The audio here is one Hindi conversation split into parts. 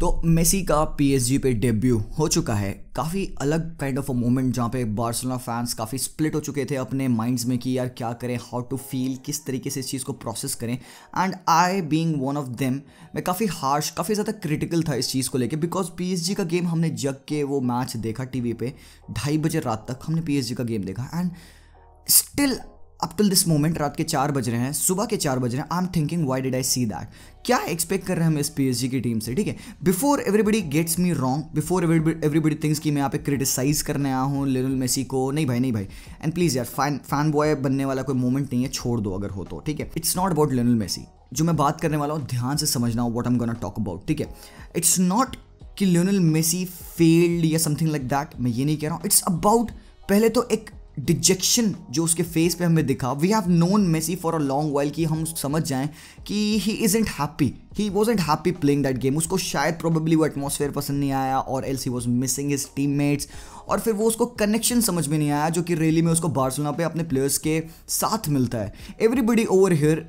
तो मेसी का पीएसजी पे डेब्यू हो चुका है। काफ़ी अलग काइंड ऑफ अ मोमेंट जहाँ पे बार्सिलोना फैंस काफ़ी स्प्लिट हो चुके थे अपने माइंड्स में कि यार क्या करें, हाउ टू फील, किस तरीके से इस चीज़ को प्रोसेस करें। And I being one of them, मैं काफ़ी हार्श, काफ़ी ज़्यादा क्रिटिकल था इस चीज़ को लेके, बिकॉज पीएसजी का गेम हमने जग के वो मैच देखा टीवी पे 2:30 बजे रात तक हमने पीएसजी का गेम देखा। And still up till this moment रात के 4 बज रहे हैं, सुबह के 4 बज रहे हैं, I am thinking why did I see that. क्या एक्सपेक्ट कर रहे हैं हम इस पीएसजी की टीम से, ठीक है। Before everybody gets me wrong, before everybody thinks कि मैं यहाँ पे क्रिटिसाइज करने आया हूँ लियोनेल मेसी को, नहीं भाई नहीं भाई। एंड प्लीज़ यार, फैन बॉय बनने वाला कोई मोमेंट नहीं है, छोड़ दो अगर हो तो, ठीक है। It's not about Lionel Messi. जो मैं बात करने वाला हूँ ध्यान से समझना, what I am gonna talk about, ठीक है। इट्स नॉट कि लियोनेल मेसी फेल्ड या समथिंग लाइक दैट, मैं ये नहीं कह रहा हूँ। इट्स अबाउट पहले तो एक डिजेक्शन जो उसके फेस पे हमें दिखा। We have known Messi for a long while कि हम समझ जाएं कि he isn't happy, he wasn't happy playing that game. उसको शायद प्रोबेबली वो एटमॉस्फेयर पसंद नहीं आया, और else he was missing his teammates, और फिर वो उसको कनेक्शन समझ में नहीं आया जो कि रियली में उसको बार्सिलोना पे अपने प्लेयर्स के साथ मिलता है। Everybody over here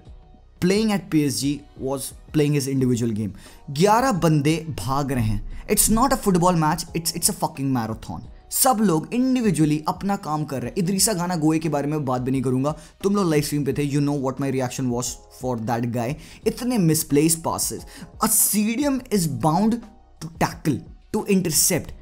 playing at PSG was playing his individual game. 11 बंदे भाग रहे हैं। It's not a football match, it's a fucking marathon. सब लोग इंडिविजुअली अपना काम कर रहे हैं। इदरीसा गाना गोए के बारे में बात भी नहीं करूंगा, तुम लोग लाइव स्ट्रीम पे थे, you know what my reaction was for that guy. इतने misplace passes. A CDM is bound to tackle, to intercept,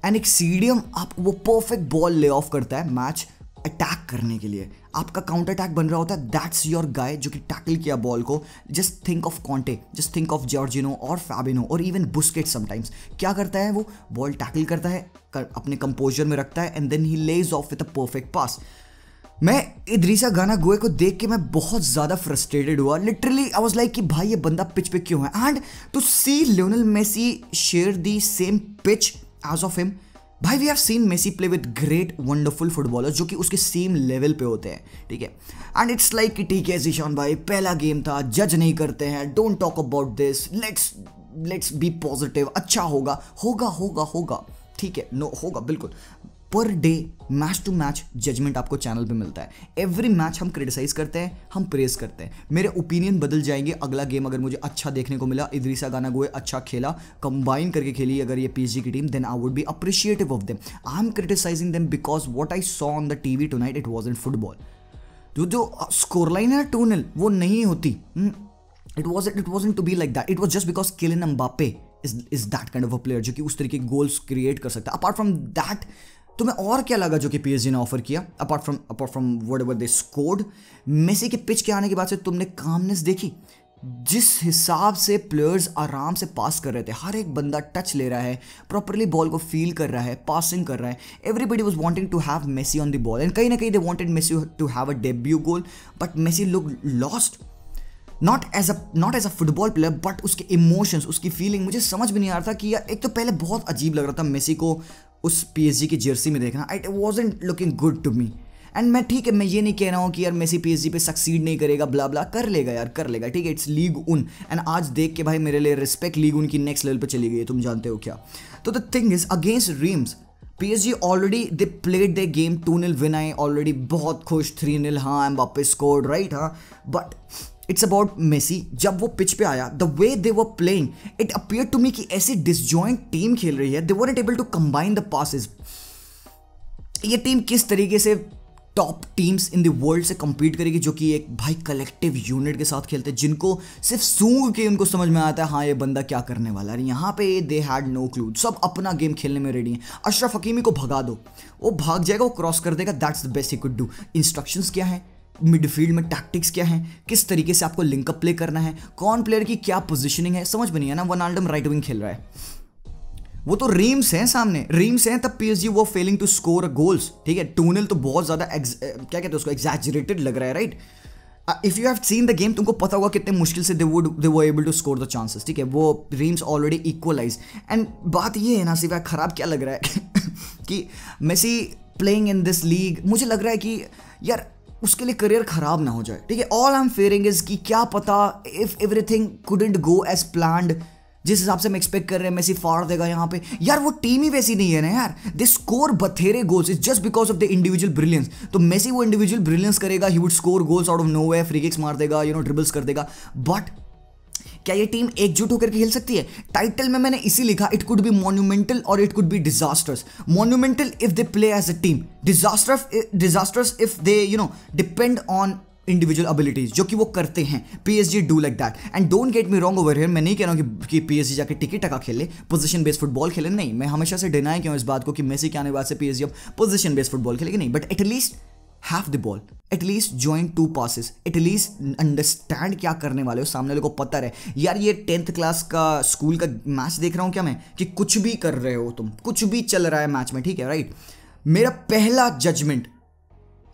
and एक सीडियम आप वो परफेक्ट बॉल ले ऑफ करता है मैच अटैक करने के लिए। आपका काउंटर अटैक बन रहा होता है, दैट्स योर गाय जो कि टैकल किया बॉल को। Just think of Conte, just think of Jorginho और फैबिनो और इवन बुस्केट्स। समटाइम्स क्या करता है वो, बॉल टैकल करता है, अपने कंपोजर में रखता है, and then he lays off with a perfect pass. मैं इदरीसा गाना गोए को देख के मैं बहुत ज़्यादा फ्रस्ट्रेटेड हुआ। लिटरली आई वाज लाइक कि भाई ये बंदा पिच पे क्यों है। And to see Lionel Messi share the same pitch as of him, भाई we have seen Messi play with great wonderful footballers जो कि उसके सेम लेवल पे होते हैं, ठीक है। एंड इट्स लाइक कि ठीक है जीशान भाई, पहला गेम था, जज नहीं करते हैं, don't talk about this, let's be positive, अच्छा होगा होगा होगा होगा, ठीक है, नो होगा बिल्कुल। पर day match to match judgement आपको चैनल पे मिलता है। एवरी मैच हम क्रिटिसाइज करते हैं, हम प्रेज करते हैं, मेरे ओपिनियन बदल जाएंगे। अगला गेम अगर मुझे अच्छा देखने को मिला, इदरीसा गाना गोए अच्छा खेला, कंबाइन करके खेली अगर ये PSG की team, then I would be appreciative of them. I am criticising them because what I saw on the TV tonight it wasn't football. जो स्कोर लाइन है 2-0 वो नहीं होती। It wasn't to be like that. It was just because Kylian Mbappe is that kind of a player जो कि उस तरीके के गोल्स क्रिएट कर सकता है। अपार्ट फ्रॉम दैट तुम्हें और क्या लगा जो कि PSG ने ऑफर किया, apart from whatever they scored. Messi के पिच के आने के बाद से तुमने कामनेस देखी, जिस हिसाब से प्लेयर्स आराम से पास कर रहे थे, हर एक बंदा टच ले रहा है, प्रॉपरली बॉल को फील कर रहा है, पासिंग कर रहा है। Everybody was wanting to have Messi on the ball, and कहीं ना कहीं they wanted Messi to have a debut goal, but Messi look lost. Not as a football player, but उसके इमोशंस, उसकी फीलिंग मुझे समझ में नहीं आ रहा था कि यार, एक तो पहले बहुत अजीब लग रहा था मेसी को उस PSG की जर्सी में देखना। It wasn't looking good to me. And मैं ठीक है, मैं ये नहीं कह रहा हूँ कि यार मेसी PSG पे सक्सीड नहीं करेगा, ब्ला ब्ला, कर लेगा यार, कर लेगा, ठीक है। इट्स लीग उन, एंड आज देख के भाई मेरे लिए रिस्पेक्ट लीग उन की नेक्स्ट लेवल पे चली गई है, तुम जानते हो क्या। तो the thing is against Reims PSG already they played the game, 2-0 win आए ऑलरेडी, बहुत खुश, 3-0 हाँ एम्बाप्पे स्कोर्ड, राइट, हाँ, बट इट्स अबाउट मेसी। जब वो पिच पे आया, the way they were playing, it appear to me कि ऐसी डिसजॉइंट टीम खेल रही है, they weren't able to combine the passes. ये टीम किस तरीके से top teams in the world से compete करेगी, जो कि एक भाई कलेक्टिव यूनिट के साथ खेलते हैं, जिनको सिर्फ सूंघ के उनको समझ में आता है हाँ ये बंदा क्या करने वाला है। यहाँ पे दे हैड नो क्लू, सब अपना गेम खेलने में रेडी हैं। अशरफ हकीमी को भगा दो, वो भाग जाएगा, वो क्रॉस कर देगा, that's the best he could do. Instructions क्या है, मिडफील्ड में टैक्टिक्स क्या है, किस तरीके से आपको लिंकअप प्ले करना है, कौन प्लेयर की क्या पोजीशनिंग है, समझ में नहीं है ना। वनाल्डम राइट विंग खेल रहा है, वो तो रीम्स हैं सामने, रीम्स हैं, तब PSG वो फेलिंग टू स्कोर गोल्स, ठीक है। 2-0 तो बहुत ज़्यादा क्या कहते हैं उसको, एग्जैजरेटेड लग रहा है, right. If you have seen the game, तुमको पता होगा कितने मुश्किल से they were able to score the chances, ठीक है। वो रीम्स ऑलरेडी इक्वलाइज। एंड बात ये है ना, सिवाय खराब क्या लग रहा है कि Messi playing in this league, मुझे लग रहा है कि यार उसके लिए करियर खराब ना हो जाए, ठीक है। All I am fearing is कि क्या पता if everything couldn't go as planned, जिस हिसाब से हम एक्सपेक्ट कर रहे हैं मेसी फाड़ देगा यहाँ पे, यार वो टीम ही वैसी नहीं है ना यार। दे स्कोर बथेरे goals, it's just because of the individual brilliance. तो मेसी वो इंडिविजुअल ब्रिलियंस करेगा, he would score goals out of nowhere, free kicks मार देगा, ड्रिबल्स कर देगा, बट क्या ये टीम एकजुट होकर खेल सकती है? टाइटल में मैंने इसी लिखा, इट कुड बी मॉन्यूमेंटल और it could be disasters. Monumental if they play as a team, disasters if they depend on individual abilities, जो कि वो करते हैं। PSG do like that and don't get me wrong over here, मैं नहीं कह रहा हूँ कि PSG जाके टिकी टका खेले, पोजीशन बेस्ड फुटबॉल खेले, नहीं। मैं हमेशा से डिनाई किया हूँ इस बात को कि मेसी के आने बाद से PSG अब पोजीशन बेस्ड फुटबॉल खेलेगी नहीं, but at least have the ball, at least join 2 passes, at least understand क्या करने वाले हो, सामने वाले को पता रहे। यार ये 10th क्लास का स्कूल का मैच देख रहा हूँ क्या मैं, कि कुछ भी कर रहे हो तुम, कुछ भी चल रहा है मैच में, ठीक है, राइट। मेरा पहला जजमेंट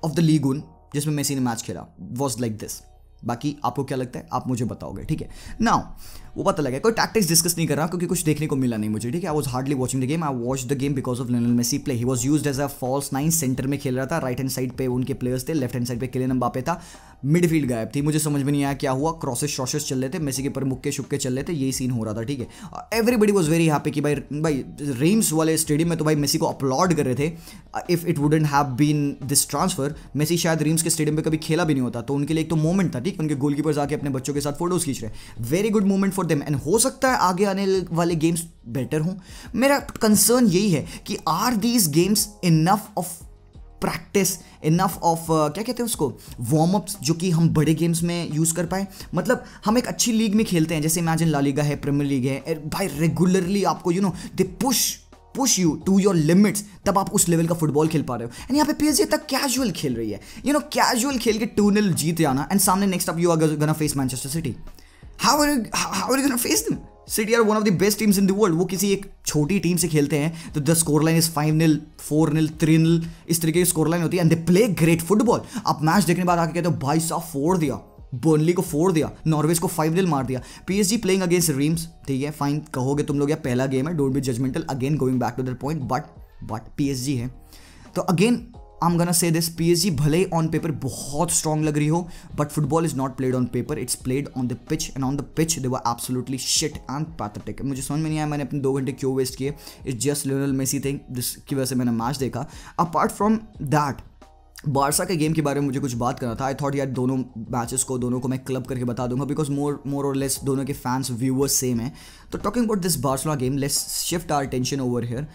ऑफ द लीग उन जिसमें मेसी ने मैच खेला वॉज लाइक दिस। बाकी आपको क्या लगता है आप मुझे बताओगे, ठीक है। नाउ वो पता लगा, कोई टैक्टिक्स डिस्कस नहीं कर रहा क्योंकि कुछ देखने को मिला नहीं मुझे, ठीक है। I was hardly watching the game, I watch the game because of Lionel Messi play. He was used as a false 9, centre में खेल रहा था, राइट हैंड साइड पे उनके प्लेयर्स थे, लेफ्ट हैंड साइड पे किलियन एम्बापे था, मिडफील्ड गायब थी। मुझे समझ में नहीं आया क्या हुआ, क्रॉसेस शॉसेस चल रहे थे, मेसी के ऊपर मुक्के शुक्के चल रहे थे, यही सीन हो रहा था, ठीक है। एवरीबडी वाज वेरी हैप्पी कि भाई रेम्स वाले स्टेडियम में तो भाई मेसी को अपलॉड कर रहे थे। If it wouldn't have been this transfer, Messi शायद रेम्स के स्टेडियम पे कभी खेला भी नहीं होता, तो उनके लिए एक तो मोमेंट था, ठीक, उनके गोलकीपर्स आके अपने बच्चों के साथ फोटोज खींच रहे, very good moment for them. And हो सकता है आगे आने वाले गेम्स बेटर हों। मेरा कंसर्न यही है कि are these games enough of practice, enough of क्या कहते हैं उसको, वार्म अप्स, जो कि हम बड़े गेम्स में यूज़ कर पाए। मतलब हम एक अच्छी लीग में खेलते हैं, जैसे इमेजिन ला लीगा है, प्रीमियर लीग है, भाई रेगुलरली आपको they push you to your limits, तब आप उस लेवल का फुटबॉल खेल पा रहे हो। एंड यहाँ पे PSG तक कैजुअल खेल रही है, कैजुअल खेल के 2-0 जीत जाना, एंड सामने next up you are gonna face Manchester City. How are you gonna face them? City are one of the best teams in the world. वो किसी एक छोटी टीम से खेलते हैं तो द स्कोर लाइन इज 5-0, 4-0, 3-0, इस तरीके की स्कोर लाइन होती है, and they play great football. आप मैच देखने के बाद आके कहते हो भाई साहब फोड़ दिया, बर्नली को फोड़ दिया, नॉर्वेज को 5-0 मार दिया। PSG प्लेइंग अगेंस्ट रीम्स, ठीक है, फाइन कहोगे तुम लोग, या पहला गेम है, don't be judgemental, again going back to that point, but PSG है तो again I'm gonna say this, PSG भले ही ऑन पेपर बहुत स्ट्रॉन्ग लग रही हो, but football is not played on paper, it's played on the pitch, and on the pitch they were absolutely shit and pathetic. मुझे समझ में नहीं आया मैंने अपने 2 घंटे क्यों वेस्ट किए, it's just Lionel Messi thing जिसकी वजह से मैंने मैच देखा। अपार्ट फ्रॉम दैट, बारसा के गेम के बारे में मुझे कुछ बात करना था। आई थॉट यार दोनों मैचेस को दोनों को मैं क्लब करके बता दूंगा, बिकॉज मोर और लेस दोनों के फैंस व्यूअर्स सेम है। तो talking about this Barcelona game, let's shift our attention over here.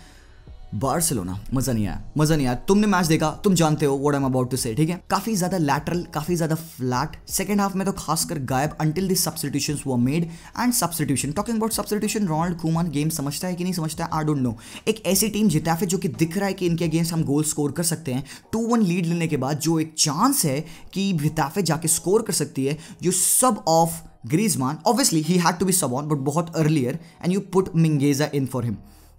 Barcelona मजा नहीं आया। तुमने मैच देखा, तुम जानते हो what I am about to say, ठीक है। काफी ज्यादा लैटरल, काफी ज्यादा फ्लैट, सेकंड हाफ में तो खासकर गायब, until the substitutions were made. And substitution, talking about substitution, Ronald Koeman game समझता है कि नहीं समझता है, आई डोंट नो। एक ऐसी टीम जिताफे जो कि दिख रहा है कि इनके अगेंस्ट हम गोल स्कोर कर सकते हैं, 2-1 लीड लेने के बाद जो एक चांस है कि जिताफे जाके स्कोर कर सकती है, you sub off Griezmann, obviously he had to be sub on but बहुत earlier, and you put Mingueza in for him.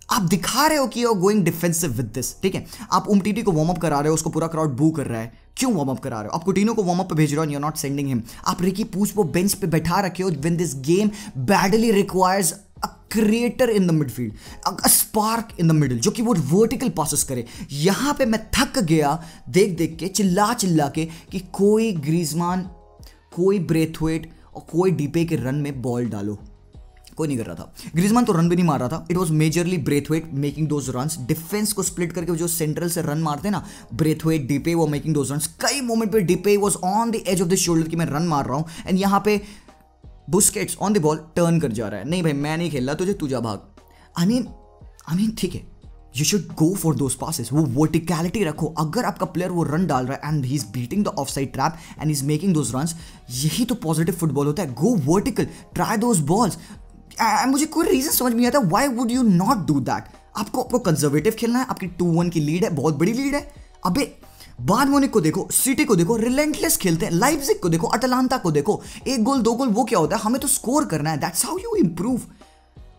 आप दिखा रहे हो कि you are going defensive with this, ठीक है। आप उमटीटी को वार्म अप करा रहे हो, उसको पूरा क्राउड बू कर रहा है, क्यों वार्म अप करा रहे हो? आप कुटिनो को वार्म अप पे भेज रहे हो, and you are not sending him. आप रिकी पूछ को बेंच पे बैठा रखे हो when this game badly requires a creator in the midfield, a spark in the middle, जो कि वो वर्टिकल पासेस करे। यहां पे मैं थक गया देख देख के, चिल्ला के कि कोई ग्रीजमान, कोई ब्रेथवेट और कोई डीपे के रन में बॉल डालो, कोई नहीं कर रहा था। ग्रीजमान तो रन भी नहीं मार रहा था, it was majorly Braithwaite making those runs. Defence को स्प्लिट करके जो सेंट्रल से रन मारते हैं ना, ब्रेथवेट, डीपे, वो मेकिंग दोज रन्स। कई मोमेंट पे Depay was on the edge of the shoulder कि मैं रन मार रहा हूं, एंड यहां पे Busquets on the ball turn कर जा रहा है, नहीं भाई मैं नहीं खेल रहा, तुझे तू जा भाग। आई मीन ठीक है, you should go for those passes, वो वर्टिकलिटी रखो। अगर आपका प्लेयर वो रन डाल रहा है and he is beating the offside trap and is making those runs, यही तो पॉजिटिव फुटबॉल होता है। गो वर्टिकल, ट्राई दोज बॉल्स। मुझे कोई रीजन समझ में नहीं आता, why would you not do that? आपको कंजर्वेटिव खेलना है, आपकी 2-1 की लीड है, बहुत बड़ी लीड है। अबे बायर्न म्यूनिख को देखो, सिटी को देखो, रिलेंटलेस खेलते हैं। लाइप्जिग को देखो, अटलांटा को देखो, 1 गोल 2 गोल वो क्या होता है, हमें तो स्कोर करना है। That's how you improve.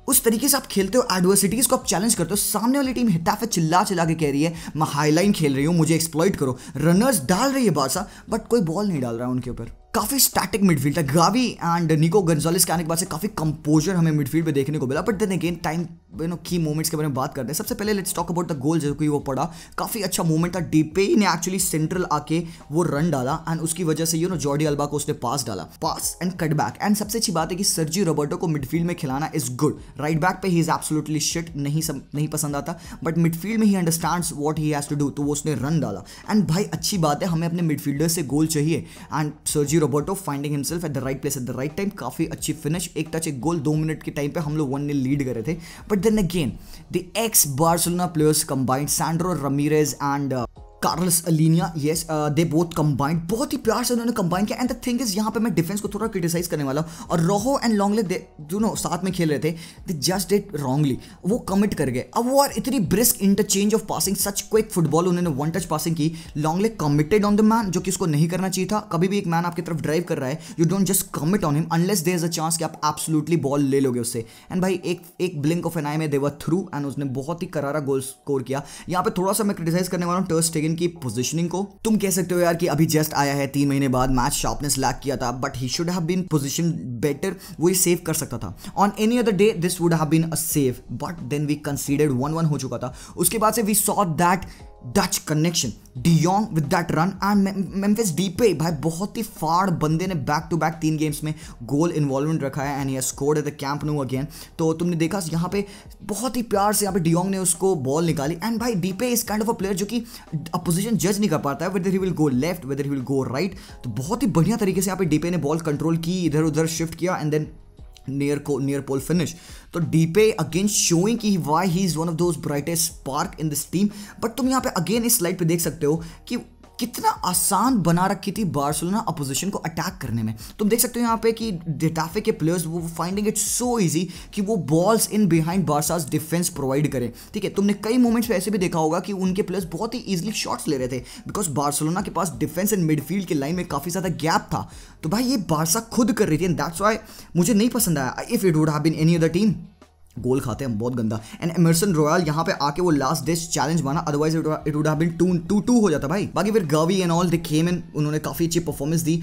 उस तरीके से आप खेलते हो, एडवर्सिटीज को आप चैलेंज करते हो। सामने वाली टीम हिटाफे चिल्ला के कह रही है मैं हाईलाइन खेल रही हूँ, मुझे एक्सप्लॉइट करो। रनर्स डाल रही है बारसा, बट कोई बॉल नहीं डाल रहा है उनके ऊपर। काफी स्टैटिक मिडफील्ड है। गावी एंड निको गोंजालेस के आने के बाद से काफी कंपोजर हमें मिडफील्ड पे देखने को मिला, बट देन अगेन टाइम की मोमेंट्स के बारे में बात करते हैं। सबसे पहले let's talk about the goal जो कि वो पड़ा, काफ़ी अच्छा मोमेंट था। डिपे ने एक्चुअली सेंट्रल आके वो रन डाला एंड उसकी वजह से जॉर्डी अल्बा को उसने पास डाला, पास एंड कट बैक। एंड सबसे अच्छी बात है कि सर्जियो रोबर्टो को मिडफील्ड में खिलाना इज गुड। राइट बैक पे ही इज एब्सोल्युटली शिट, नहीं पसंद आता, बट मिडफील्ड में he understands what he has to do, तो वो उसने रन डाला। एंड भाई अच्छी बात है, हमें अपने मिडफील्डर से गोल चाहिए and Sergio Roberto finding himself at the right place at the right time. काफ़ी अच्छी फिनिश, एक टच एक गोल, 2 मिनट के टाइम पे हम लोग 1-0 लीड कर रहे थे। But then again the ex Barcelona players combined, Sandro Ramirez and Carlos Alena, yes they both combined, बहुत ही प्यार से उन्होंने कंबाइन किया। एंड द थिंग इज यहाँ पे मैं डिफेंस को थोड़ा क्रिटिसाइज करने वाला हूँ, और रोहो एंड लॉन्गले दोनों साथ में खेल रहे थे, दे जस्ट डिड रॉन्गली, वो कमिट कर गए। अब वो और इतनी brisk interchange of passing, such quick football, उन्होंने 1 टच पासिंग की। लॉन्गले कमिटेड ऑन द मैन, जो कि उसको नहीं करना चाहिए था। कभी भी एक मैन आपकी तरफ ड्राइव कर रहा है, you don't just commit on him unless there is a chance कि आप एब्सोल्युटली बॉल ले लोगे उससे। एंड भाई एक ब्लिंक ऑफ एन आई में दे वर थ्रू एंड उसने बहुत ही करारा गोल स्कोर किया। यहाँ पे थोड़ा सा मैं क्रिटिसाइज करने वाला हूँ टर स्टेगन की पोजीशनिंग को। तुम कह सकते हो यार कि अभी जस्ट आया है, 3 महीने बाद मैच शार्पनेस लैक किया था, but he should have been position better, वो ये सेव कर सकता था। On any other day this would have been a save, but then we considered 1-1 हो चुका था। उसके बाद से we saw that Dutch connection, de Jong with that run and Memphis Depay, भाई बहुत ही फाड़ बंदे ने बैक टू बैक 3 गेम्स में गोल इन्वॉल्वमेंट रखा है and he has scored at the camp new again. तो तुमने देखा यहाँ पे बहुत ही प्यार से यहाँ पे डी योंग ने उसको बॉल निकाली। एंड भाई डिपे is kind of a player जो कि अपोजिशन जज नहीं कर पाता है, weather he will go left, weather he will go right. तो बहुत ही बढ़िया तरीके से यहाँ पे डिपे ने बॉल कंट्रोल की, इधर उधर शिफ्ट किया and then near pole finish. तो डीपे अगेन शोइंग कि why he is one of those brightest spark in this team. But तुम यहाँ पे अगेन इस स्लाइड पे देख सकते हो कि कितना आसान बना रखी थी बार्सिलोना अपोजिशन को अटैक करने में। तुम देख सकते हो यहाँ पे कि गेटाफे के प्लेयर्स वो फाइंडिंग इट सो इजी कि वो balls in behind Barca's defence provide करें। ठीक है, तुमने कई मोमेंट्स पे ऐसे भी देखा होगा कि उनके प्लेयर्स बहुत ही इजीली शॉट्स ले रहे थे बिकॉज बार्सिलोना के पास डिफेंस एंड मिडफील्ड के लाइन में काफ़ी ज़्यादा गैप था। तो भाई ये बार्सा खुद कर रही थी एंड दैट्स व्हाई मुझे नहीं पसंद आया। If it would have been any other team, goal खाते हैं बहुत गंदा। एंड एमर्सन रॉयल यहाँ पे आके वो लास्ट डिश चैलेंज बना, otherwise it would have been 2-2 हो जाता भाई। बाकी फिर Gavi and all they came in, उन्होंने काफी अच्छी परफॉर्मेंस दी।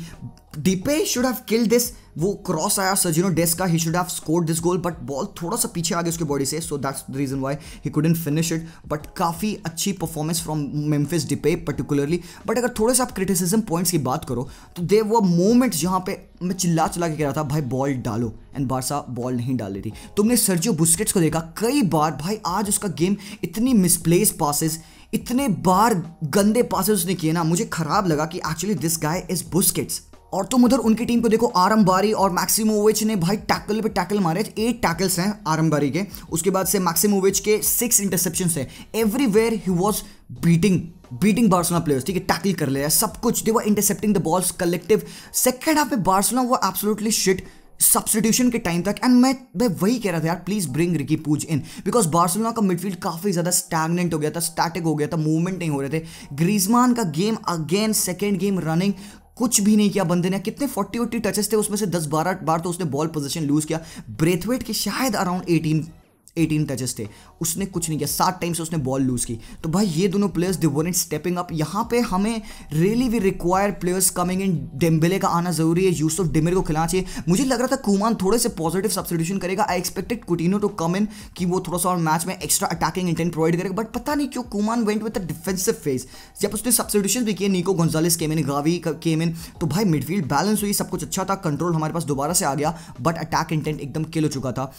Depay should have killed this, वो क्रॉस आया सर्जिनो डेस्ट का, he should have scored this goal, but ball थोड़ा सा पीछे आ गया उसके बॉडी से, so that's the reason why he couldn't finish it. But काफ़ी अच्छी performance from Memphis डिपे particularly. But अगर थोड़े से आप क्रिटिसिज्म पॉइंट्स की बात करो तो देयर वर मोमेंट्स जहाँ पे मैं चिल्ला के कह रहा था भाई बॉल डालो, एंड बार्सा बॉल नहीं डाल रही थी। तुमने सर्जियो बुस्केट्स को देखा कई बार, भाई आज उसका गेम इतनी मिसप्लेस पासेस, इतने बार गंदे पासेस उसने किए ना, मुझे खराब लगा कि actually this guy is Busquets. और तुम उधर उनकी टीम को देखो, आरम्बारी और मैक्सिमोविच ने भाई टैकल पे टैकल मारे, 8 टैकल्स हैं आरम्बारी के, उसके बाद से मैक्सिमोविच के 6 इंटरसेप्शंस हैं। Everywhere he was beating Barcelona players, ठीक है, टैकल कर ले रहा है सब कुछ, they were intercepting the balls collective. Second half में बार्सिलोना वो एब्सोल्युटली शिट सब्स्टिट्यूशन के टाइम तक। एंड मैं वही कह रहा था यार, प्लीज ब्रिंग रिकी पूज इन, बिकॉज बार्सिलोना का मिडफील्ड काफी ज्यादा स्टैग्नेंट हो गया था, स्टैटिक हो गया था, मूवमेंट नहीं हो रहे थे। ग्रीजमान का game again second game running, कुछ भी नहीं किया बंदे ने। कितने 40 टचेस थे, उसमें से 10-12 बार तो उसने बॉल पोजीशन लूज किया। ब्रेथवेट के शायद अराउंड 18 टचेस थे, उसने कुछ नहीं किया, 7 टाइम से उसने बॉल लूज की। तो भाई ये दोनों players they weren't stepping up. यहाँ पे हमें really we require players coming in. Dembele का आना जरूरी है, यूसुफ डेमिर को खिलाना चाहिए। मुझे लग रहा था कुमान थोड़े से पॉजिटिव सब्स्टिट्यूशन करेगा, I expected Coutinho to come इन कि वो थोड़ा सा मैच में एक्स्ट्रा अटैकिंग इंटेंट प्रोवाइड करेगा, बट पता नहीं क्यों Kuman went with the defensive phase. जब उसने सब्स्टिट्यूशन भी किए, निको गोंजालेस केम इन, गावी केम इन, तो भाई मिडफील्ड बैलेंस हुई, सब कुछ अच्छा था, कंट्रोल हमारे पास दोबारा से आ गया, बट अटैक इंटेंट एकदम किल हो चुका था।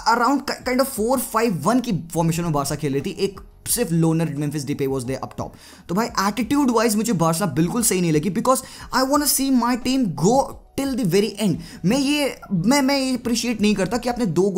अराउंड काइंड ऑफ 4-5-1 की फॉर्मेशन में बार्सा खेल रही थी, एक सिर्फ loner Memphis Depay was there up top. तो भाई एटीट्यूड वाइज मुझे बार्सा बिल्कुल सही नहीं लगी, because I want to see my team go till the very end. मैं ये अप्रिशिएट नहीं करता कि आपने दो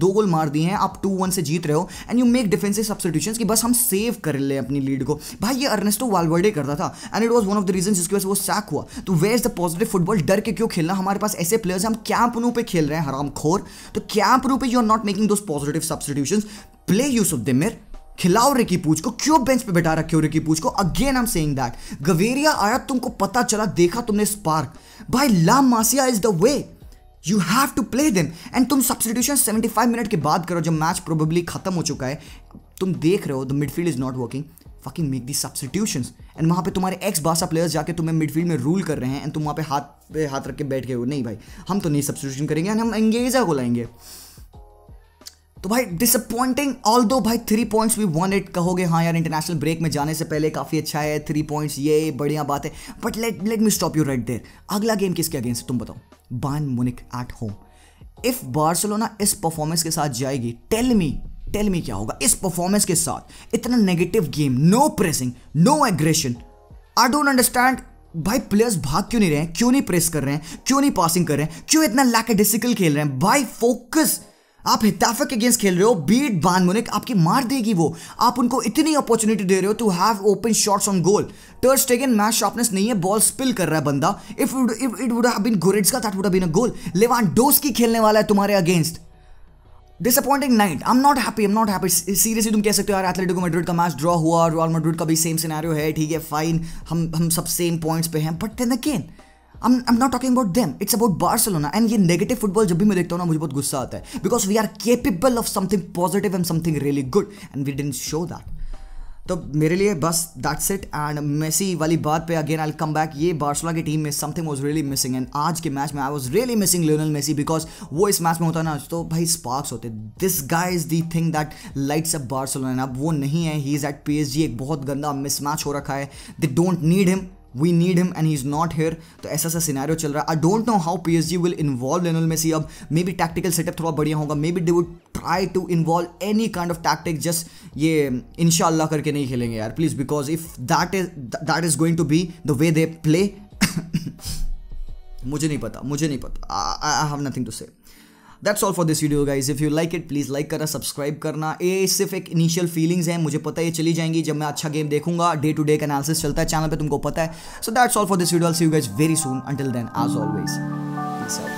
गोल मार दिए हैं, आप 2-1 से जीत रहे हो and you make defensive substitutions कि बस हम सेव कर ले अपनी लीड को। भाई ये अर्नेस्टो वाल्वर्डे करता था and it was one of the reasons जिसकी वजह से वो सैक हुआ। तो where is the positive football? डर के क्यों खेलना? हमारे पास ऐसे प्लेयर्स, हम कैंप न्यू पे खेल रहे हैं हरामखोर, तो कैंप न्यू पे you are not making those positive substitutions. Play Yusuf Demir, खिलाओ रिकी पूज को, क्यों बेंच पे बैठा रखे हो रिकी पूज को? Again I am saying that. Gaviria आया, तुमको पता चला, देखा तुमने स्पार्क, भाई La Masia is the way, you have to play them. And तुम सब्स्टिट्यूशन 75 मिनट के बाद करो, जब मैच प्रोबेबली खत्म हो चुका है, तुम देख रहे हो the midfield is not working, fucking make these substitutions। And वहाँ पे तुम्हारे एक्स बार्सा प्लेयर्स जाके तुम्हें मिडफील्ड में रूल कर रहे हैं एंड तुम वहाँ पे हाथ रख के बैठ गए हो, नहीं भाई हम तो नहीं सब्स्टिट्यूशन करेंगे एंड हम एंगेजा को लाएंगे। तो भाई डिसअपॉइंटिंग, ऑल्दो भाई 3 पॉइंट्स वी वन इट, कहोगे हाँ यार इंटरनेशनल ब्रेक में जाने से पहले काफ़ी अच्छा है 3 पॉइंट्स, ये बढ़िया बात है, but let me stop you right there. अगला गेम किसके अगेंस्ट है तुम बताओ? Bayern Munich at home. If Barcelona इस परफॉर्मेंस के साथ जाएगी, टेल मी क्या होगा इस परफॉर्मेंस के साथ? इतना negative game, no pressing, no aggression, I don't understand भाई। प्लेयर्स भाग क्यों नहीं रहे हैं, क्यों नहीं प्रेस कर रहे हैं, क्यों नहीं पासिंग कर रहे हैं, क्यों इतना लैकडिसिकल खेल रहे हैं भाई? फोकस। आप हिताफे के अगेंस्ट खेल रहे हो, बीट बायर्न म्यूनिख, आपकी मार देगी वो। आप उनको इतनी अपॉर्चुनिटी दे रहे हो to have open shots on goal. Ter Stegen match sharpness नहीं है, बॉल स्पिल कर रहा है बंदा। If it would have been Goretzka that would have been a goal. Lewandowski खेलने वाला है तुम्हारे against. Disappointing night, I am not happy. Seriously तुम कह सकते हो यार एथलेटिको मैड्रिड का मैच ड्रॉ हुआ, रियल मैड्रिड का भी सेम सिनेरियो है, ठीक है फाइन, हम सब सेम पॉइंट्स पे हैं, but then again I'm not talking about them, it's about Barcelona। And ये नेगेटिव फुटबॉल जब भी मैं देखता हूँ ना मुझे बहुत गुस्सा आता है, because we are capable of something positive and something really good and we didn't show that. तो मेरे लिए बस दैट्स इट। एंड मेसी वाली बात पे again I will come back, ये बार्सिलोना की टीम में something was really missing, and आज के मैच में I was really missing Lionel Messi, because वो इस मैच में होता ना तो भाई स्पार्क्स होते। This guy is the thing that lights up Barcelona. अब वो नहीं है, ही इज एट PSG, एक बहुत गंदा मिसमैच हो रखा है, they don't need him, we need him and he's not here। तो ऐसा सा सिनेरियो चल रहा है। I don't know how PSG will involve Lionel Messi. अब मे बी टैक्टिकल सेटअप थोड़ा बढ़िया होगा, maybe they would try to involve any kind of tactic, just ये इंशाल्लाह करके नहीं खेलेंगे यार please, because if that is going to be the way they play मुझे नहीं पता, I have nothing to say. That's all for this video guys. If you like it please like करना, सब्सक्राइब करना। ये सिर्फ एक इनिशियल फीलिंग्स हैं, मुझे पता है ये चली जाएंगी जब मैं अच्छा गेम देखूंगा। डे टू डे का एनालिसिस चलता है चैनल पे, तुमको पता है। So that's all for this video, I will see you guys very soon. Until then as always, peace out.